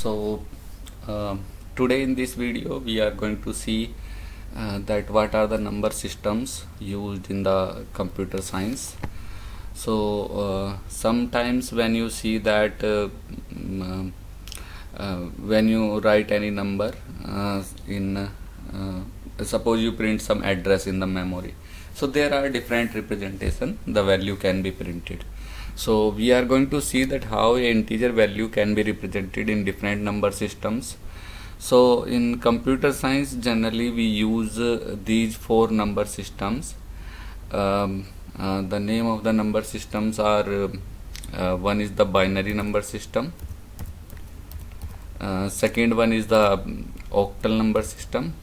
So uh, today in this video we are going to see that what are the number systems used in the computer science. So sometimes when you see that when you write any number in suppose you print some address in the memory, so there are different representation the value can be printed. So we are going to see that how a integer value can be represented in different number systems. So in computer science generally we use these four number systems. The name of the number systems are one is the binary number system, second one is the octal number system,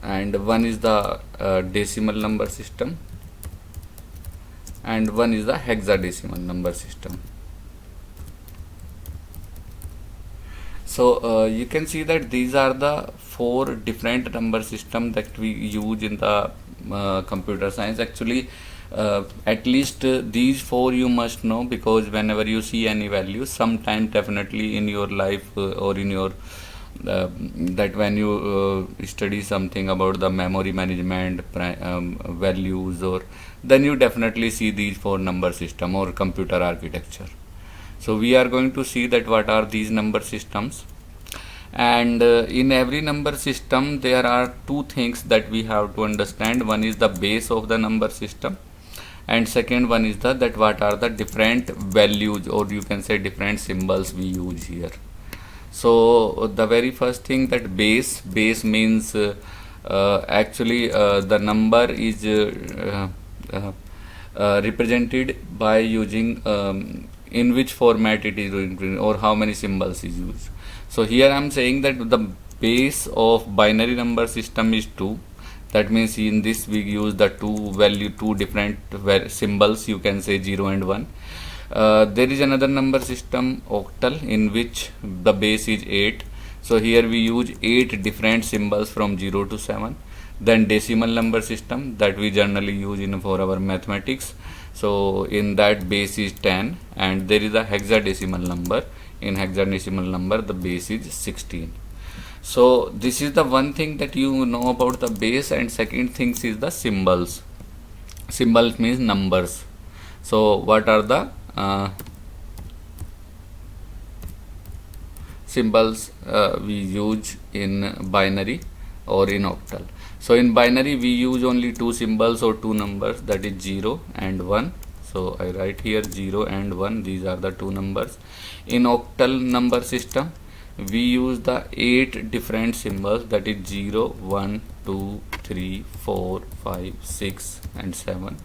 and one is the decimal number system, and one is the hexadecimal number system. So you can see that these are the four different number system that we use in the computer science. Actually at least these four you must know, because whenever you see any value sometime definitely in your life or in your that when you study something about the memory management values, or then you definitely see these four number system or computer architecture. So we are going to see that what are these number systems, and in every number system there are two things that we have to understand. One is the base of the number system, and second one is that what are the different values, or you can say different symbols we use here. So the very first thing, that base means actually the number is represented by using in which format it is or how many symbols is used. So here I am saying that the base of binary number system is 2. That means in this we use the two different symbols, you can say 0 and 1. There is another number system, octal, in which the base is 8. So here we use 8 different symbols from 0 to 7. Then decimal number system that we generally use for our mathematics. So in that base is 10, and there is a hexadecimal number. In hexadecimal number the base is 16. So this is the one thing that you know about the base, and second thing is the symbols. Symbols means numbers. So what are the symbols we use in binary or in octal? So in binary we use only two symbols or two numbers, that is 0 and 1. So I write here 0 and 1, these are the two numbers. In octal number system we use the 8 different symbols, that is 0, 1, 2, 3, 4, 5, 6 and 7.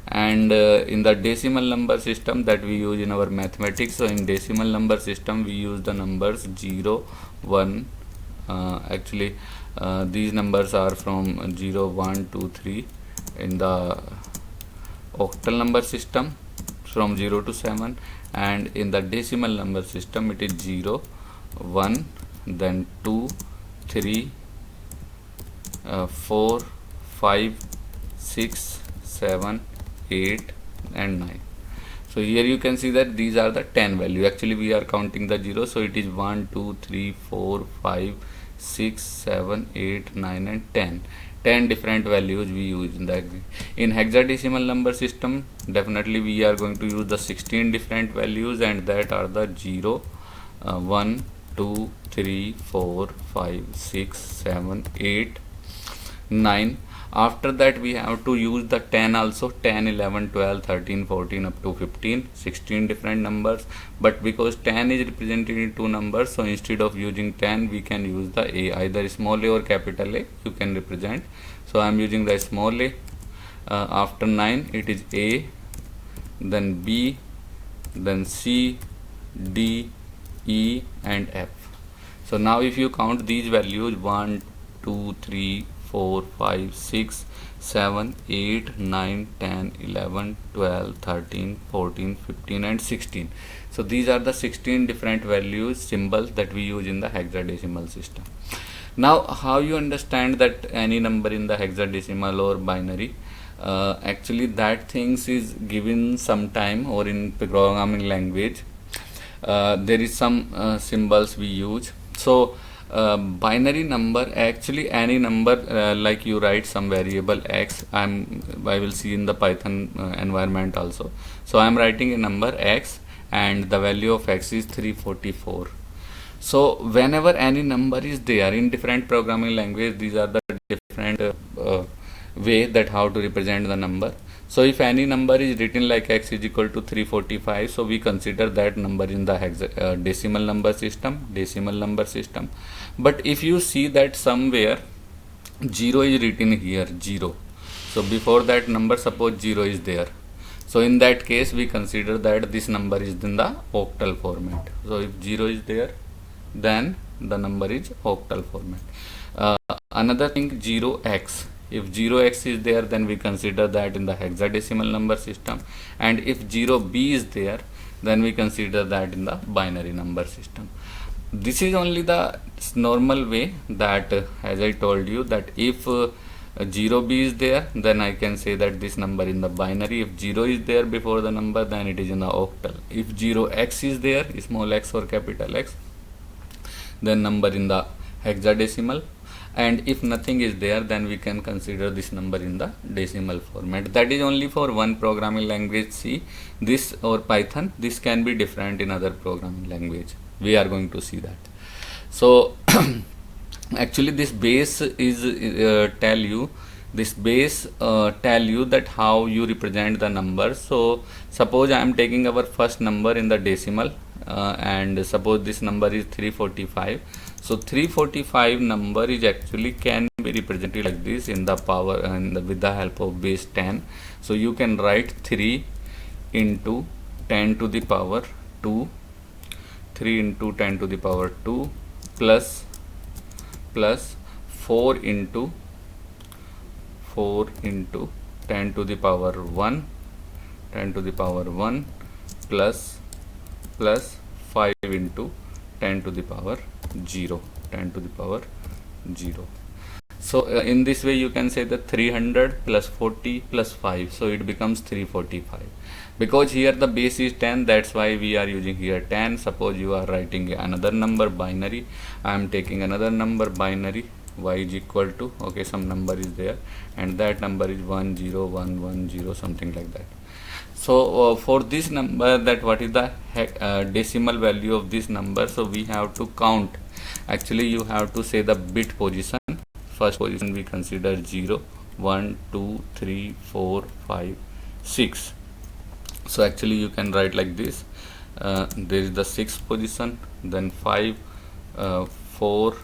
And in the decimal number system that we use in our mathematics, so in decimal number system we use the numbers 0, 1, actually these numbers are from 0, 1, 2, 3. In the octal number system from 0 to 7, and in the decimal number system it is 0, 1, then 2, 3, 4, 5, 6, 7, 8 and 9. So here you can see that these are the 10 value. Actually we are counting the 0, so it is 1, 2, 3, 4, 5, 6, 7, 8, 9 and 10. 10 different values we use in the in hexadecimal number system. Definitely we are going to use the 16 different values, and that are the 0, 1, 2, 3, 4, 5, 6, 7, 8, 9. After that we have to use the 10 also, 10, 11, 12, 13, 14 up to 15, 16 different numbers. But because 10 is represented in two numbers, so instead of using 10 we can use the A, either small a or capital A you can represent. So I am using the small a. After 9 it is A, then B, then C, D, E and F. So now if you count these values 1, 2, 3, 4, 5, 6, 7, 8, 9, 10, 11, 12, 13, 14, 15 and 16. So these are the 16 different values, symbols that we use in the hexadecimal system. Now how you understand that any number in the hexadecimal or binary? Actually that things is given sometime or in programming language there is some symbols we use. So binary number, actually any number, like you write some variable x, I will see in the Python environment also. So I am writing a number x and the value of x is 344. So whenever any number is there in different programming language, these are the different way that how to represent the number. So if any number is written like x is equal to 345, so we consider that number in the decimal number system. But if you see that somewhere 0 is written here, 0, so before that number suppose 0 is there, so in that case we consider that this number is in the octal format. So if 0 is there, then the number is octal format. Another thing, 0x, if 0x is there, then we consider that in the hexadecimal number system, and if 0b is there, then we consider that in the binary number system. This is only the normal way that as I told you, that if 0b is there, then I can say that this number in the binary. If 0 is there before the number, then it is in the octal. If 0x is there, small x or capital X, then number in the hexadecimal, and if nothing is there, then we can consider this number in the decimal format. That is only for one programming language, C, this or Python. This can be different in other programming language. We are going to see that. So actually this base is tell you that how you represent the number. So suppose I am taking our first number in the decimal, and suppose this number is 345. So 345 number is actually can be represented like this in the power and with the help of base 10. So you can write 3 into 10 to the power 2, 3 into 10 to the power 2 plus 4 into 10 to the power 1, 10 to the power 1 plus 5 into 10 to the power 0, 10 to the power 0. So in this way you can say that 300 plus 40 plus 5, so it becomes 345. Because here the base is 10, that's why we are using here 10. Suppose you are writing another number binary, I am taking another number binary, y is equal to, okay, some number is there, and that number is 10110, something like that. So for this number, that what is the decimal value of this number, so we have to count. Actually you have to say the bit position. First position we consider 0, 1, 2, 3, 4, 5, 6. So actually you can write like this. There is the 6th position, then 5, 4,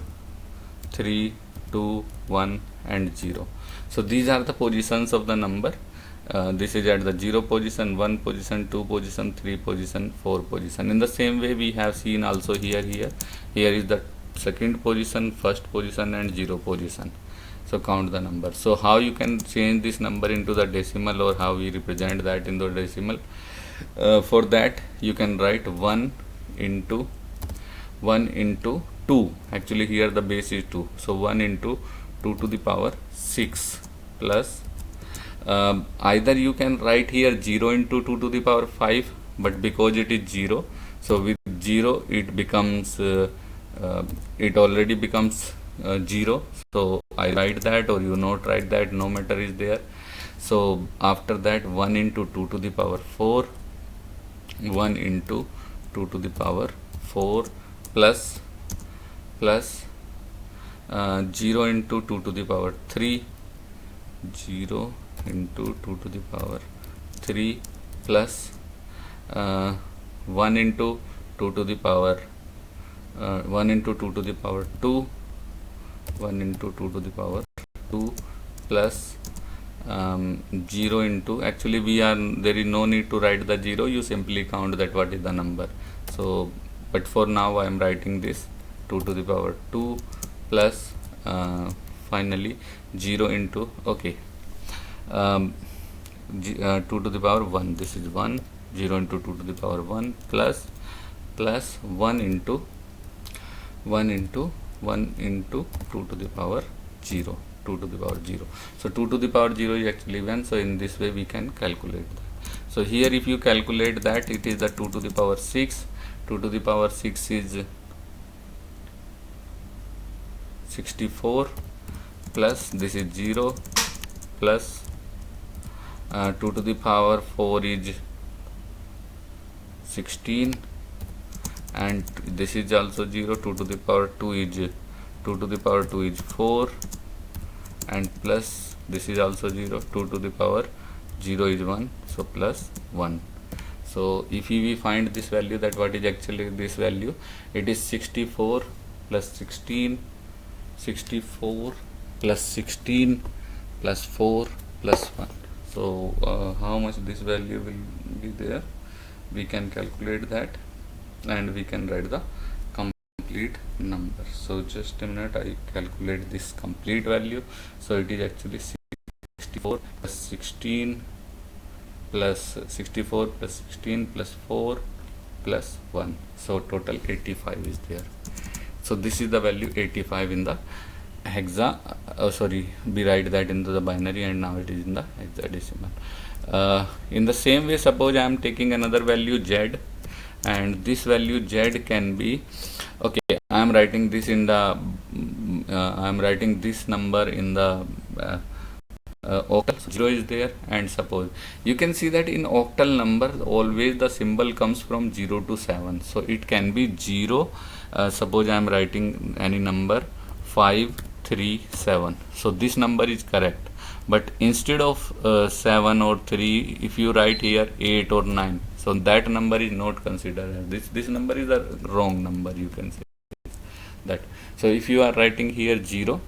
3, 2, 1 and 0. So these are the positions of the number. This is at the 0 position, 1 position, 2 position, 3 position, 4 position. In the same way we have seen also here is the 2nd position, 1st position and 0 position. So count the number. So how you can change this number into the decimal, or how we represent that in the decimal? For that you can write 1 into 2. Actually here the base is 2, so 1 into 2 to the power 6 plus either you can write here 0 into 2 to the power 5, but because it is 0, so with 0 it becomes it already becomes 0. So I write that, or you not write that, no matter is there. So after that 1 into 2 to the power 4, 1 into 2 to the power 4 plus 0 into 2 to the power 3, 0 into 2 to the power 3 plus 1 into 2 to the power 1 into 2 to the power 2, 1 into 2 to the power 2 plus 0 into, actually there is no need to write the 0, you simply count that what is the number. So but for now I am writing this 2 to the power 2 plus finally 0 into, okay, 2 to the power 1, this is 1, 0 into 2 to the power 1 plus 1 into 2 to the power 0, 2 to the power 0. So 2 to the power 0 is actually 1. So in this way we can calculate that. So here if you calculate that, it is the 2 to the power 6, 2 to the power 6 is 64 plus this is 0 plus 2 to the power 4 is 16 and this is also 0. 2 to the power 2 is 2 to the power 2 is 4 and plus this is also 0. 2 to the power 0 is 1, so plus 1. So if we find this value, that what is actually this value, it is 64 plus 16, 64 plus 16 plus 4 plus 1. So how much this value will be there, we can calculate that and we can write the complete number. So just a minute, I calculate this complete value. So it is actually 64 plus 16 plus 64 plus 16 plus 4 plus 1, so total 85 is there. So this is the value 85 in the hexa, we write that into the binary and now it is in the hexadecimal. In the same way, suppose I am taking another value z, and this value z can be, okay, I am writing this in the I am writing this number in the octal. 0 is there, and suppose you can see that in octal number always the symbol comes from 0 to 7, so it can be 0. Suppose I am writing any number 5 3 7, so this number is correct, but instead of 7 or 3, if you write here 8 or 9, so that number is not considered. This number is a wrong number, you can say that. So if you are writing here 0,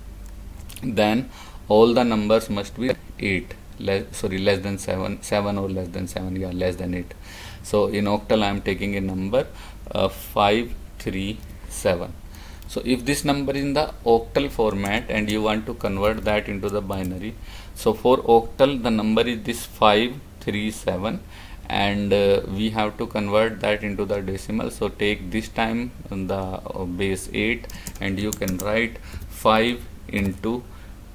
then all the numbers must be 8, less than 7 or less than 7, yeah, less than 8. So in octal I am taking a number 5 3 7. So if this number is in the octal format and you want to convert that into the binary, so for octal the number is this 537, and we have to convert that into the decimal. So take this time the base 8 and you can write 5 into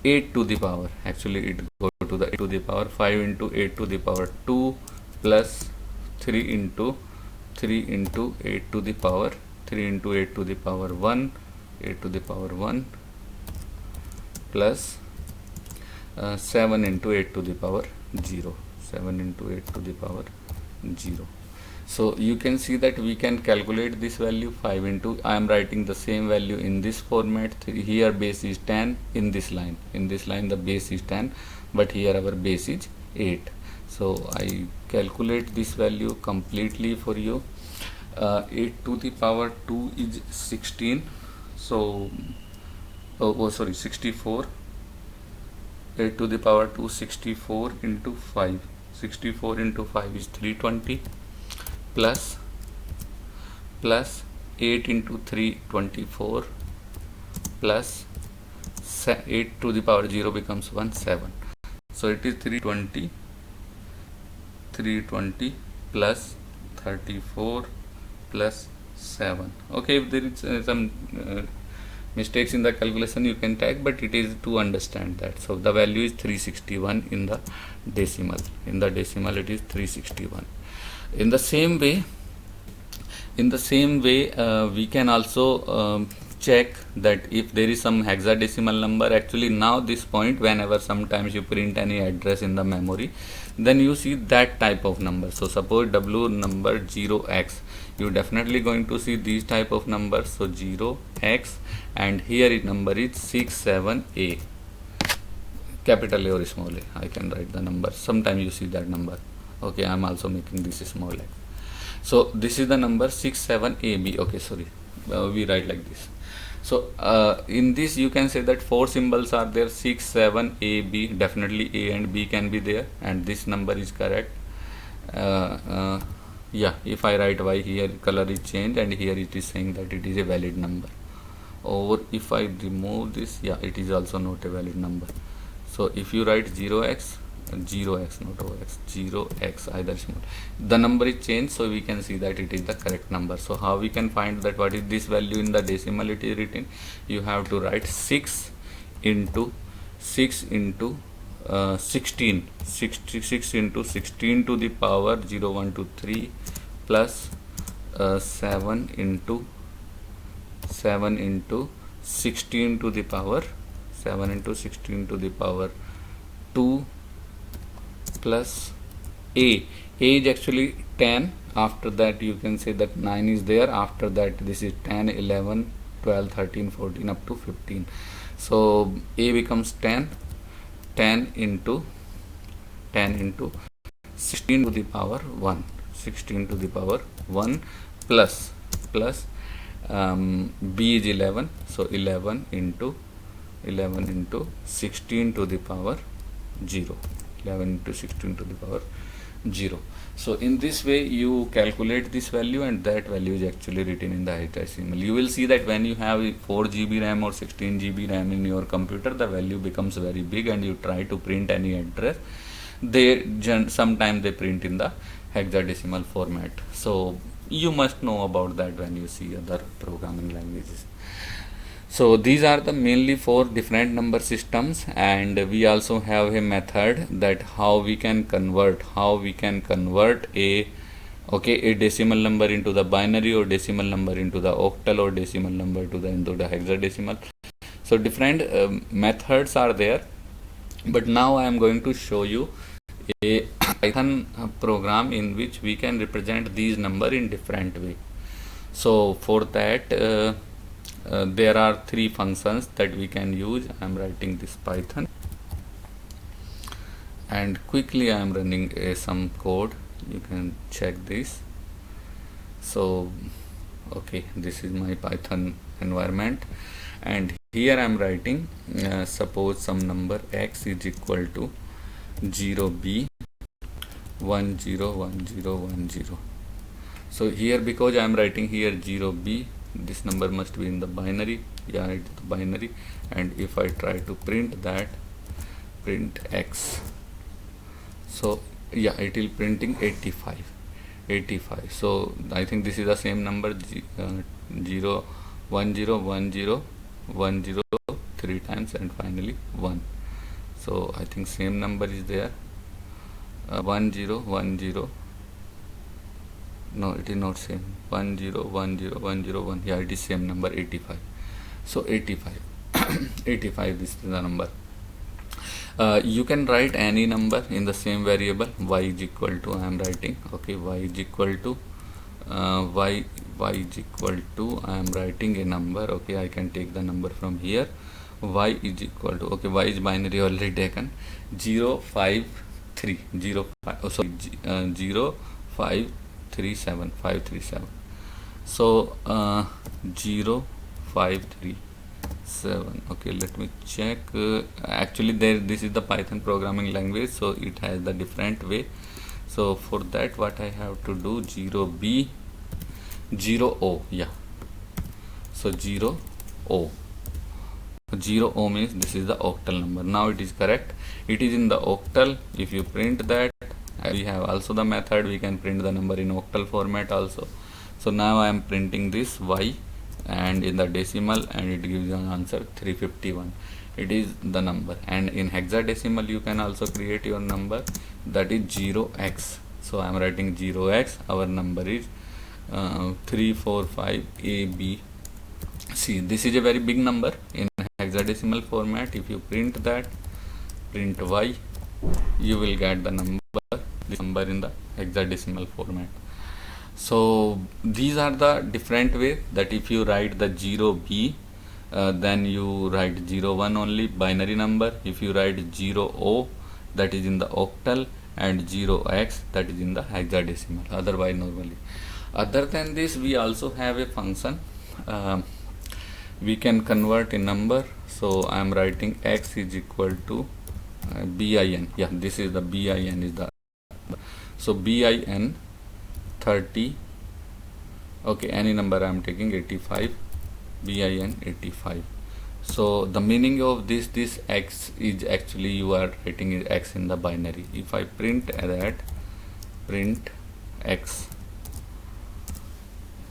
8 to the power, actually it go to the 8 to the power 5 into 8 to the power 2 plus 3 into 8 to the power 3 into 8 to the power 1, 8 to the power 1 plus 7 into 8 to the power 0, 7 into 8 to the power 0. So you can see that we can calculate this value 5 into, I am writing the same value in this format. Here base is 10, in this line the base is 10, but here our base is 8. So I calculate this value completely for you. 8 to the power 2 is 16, so 64. 8 to the power 2, 64 into 5, 64 into 5 is 320 plus 8 into 3 24 plus 8 to the power 0 becomes 1, 7. So it is 320 plus 34 plus 7. Okay, if there is some mistakes in the calculation, you can tag, but it is to understand that. So the value is 361 in the decimal. In the decimal it is 361. In the same way we can also check that if there is some hexadecimal number. Actually now this point, whenever sometimes you print any address in the memory, then you see that type of number. So suppose W number 0x, you definitely going to see these type of numbers. So 0x, and here it number is 67A, capital A or small a, I can write the number. Sometimes you see that number. Okay, I am also making this small a. So this is the number 67AB. Okay, sorry, we write like this. So in this you can say that 4 symbols are there, 6 7 A B, definitely A and B can be there, and this number is correct. Yeah, if I write Y, here color is changed and here it is saying that it is a valid number. Or if I remove this, yeah, it is also not a valid number. So if you write 0x, 0x not OX, 0x either small, the number is changed, so we can see that it is the correct number. So how we can find that what is this value in the decimal it is written? You have to write 6 into 16, 6 into 16 to the power 0 1 2 3 plus 7 into 16 to the power 7 into 16 to the power 2 plus a is actually 10. After that you can say that 9 is there. After that this is 10, 11, 12, 13, 14 up to 15. So a becomes 10 into 16 to the power 1, 16 to the power 1 plus b is 11, so 11 into 16 to the power 0, 11 into 16 to the power 0. So in this way you calculate this value, and that value is actually written in the hexadecimal. You will see that when you have 4 GB RAM or 16 GB RAM in your computer, the value becomes very big, and you try to print any address, sometimes they print in the hexadecimal format. So you must know about that when you see other programming languages. So these are the mainly 4 different number systems, and we also have a method that how we can convert a decimal number into the binary, or decimal number into the octal, or decimal number into the hexadecimal. So different methods are there, but now I am going to show you a Python program in which we can represent these number in different way. So for that there are 3 functions that we can use. I am writing this Python, and quickly I am running some code. You can check this. So okay, this is my Python environment, and here I am writing suppose some number x is equal to 0b 101010. So here, because I am writing here 0b, this number must be in the binary. Yeah, it's the binary. And if I try to print that, print x, so yeah, it will printing 85. So I think this is the same number, 0 1 0 1 0 1 0 3 times, and finally 1. So I think same number is there. 1 0 1 0. No, it is not same. 1 0 1 0 1 0 1. Yeah, it is same number, 85. So 85 85, this is the number. You can write any number in the same variable. Y is equal to, I am writing, okay, y is equal to y is equal to, I am writing a number. Okay, I can take the number from here. Y is equal to, okay, y is binary already taken, 0 5 3 0 5, oh sorry, 0 5 3 7 5 3 7. So 0 5 3 7. Okay, let me check. Actually this is the Python programming language, so it has the different way. So for that, what I have to do, 0b 0o, yeah, so 0o means this is the octal number. Now it is correct, it is in the octal. If you print that, we have also the method, we can print the number in octal format also. So now I am printing this y and in the decimal, and it gives you an answer 351. It is the number. And in hexadecimal you can also create your number, that is 0x. So I am writing 0x. Our number is 345 AB. See, this is a very big number in hexadecimal format. If you print that, print y, you will get the number, this number in the hexadecimal format. So these are the different way that if you write the 0b, then you write 01 only, binary number. If you write 0o, that is in the octal, and 0x, that is in the hexadecimal, otherwise normally. Other than this, we also have a function, we can convert a number. So I am writing x is equal to bin, yeah, this is the bin is the, so bin 30, okay, any number I am taking 85, bin 85. So the meaning of this x is actually you are writing x in the binary. If I print that, print x,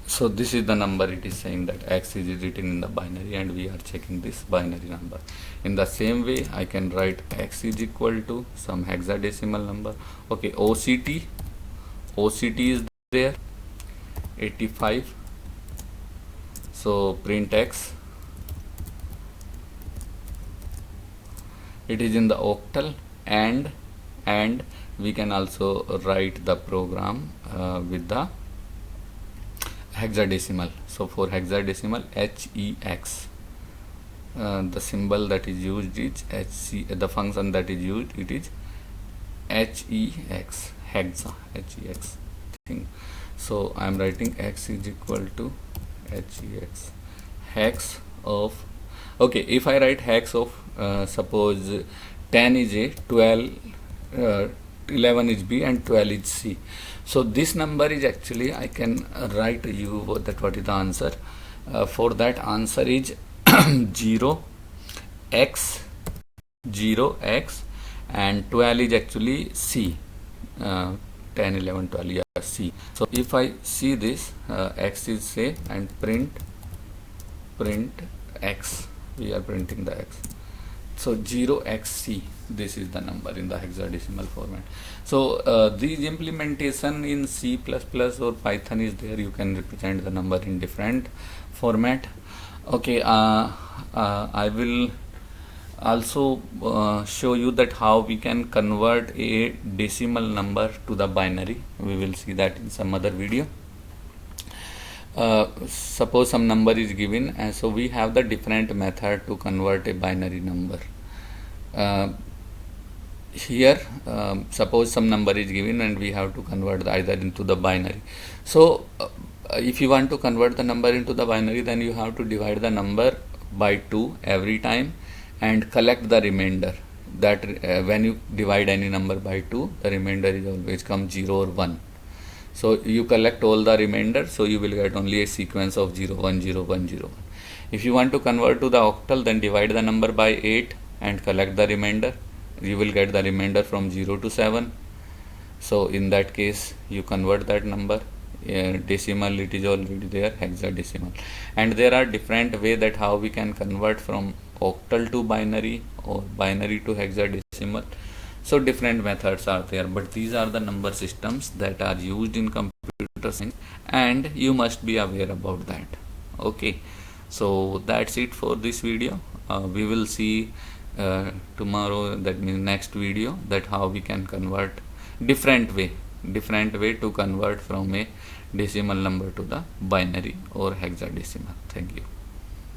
so this is the number. It is saying that x is written in the binary, and we are checking this binary number. In the same way, I can write x is equal to some hexadecimal number. Okay, OCT is there, 85. So print x. It is in the octal, and we can also write the program with the hexadecimal. So for hexadecimal, hex, the symbol that is used is the function that is used, it is hex, hex thing. So I am writing x is equal to hex of, okay, if I write hex of suppose 10 is A, 12 11 is B, and 12 is C. So this number is actually, I can write you that what is the answer. For that, answer is 0x, and 12 is actually C. 10, 11, 12, yeah, C. So if I see this, x is say, and print x, we are printing the x. So 0xc, this is the number in the hexadecimal format. So this implementation in C++ or Python is there. You can represent the number in different format. Okay, I will also show you that how we can convert a decimal number to the binary. We will see that in some other video. Suppose some number is given, and so we have the different method to convert a binary number. Here suppose some number is given and we have to convert either into the binary. So if you want to convert the number into the binary, then you have to divide the number by 2 every time and collect the remainder. That when you divide any number by 2, the remainder is always come 0 or 1. So you collect all the remainder, so you will get only a sequence of 0 1 0 1 0 1. If you want to convert to the octal, then divide the number by 8 and collect the remainder. You will get the remainder from 0 to 7. So in that case, you convert that number. Decimal, it is already there, hexadecimal. And there are different way that how we can convert from octal to binary or binary to hexadecimal. So different methods are there, but these are the number systems that are used in computer science, and you must be aware about that. Okay, so that's it for this video. We will see tomorrow, that means next video, that how we can convert different way to convert from a decimal number to the binary or hexadecimal. Thank you.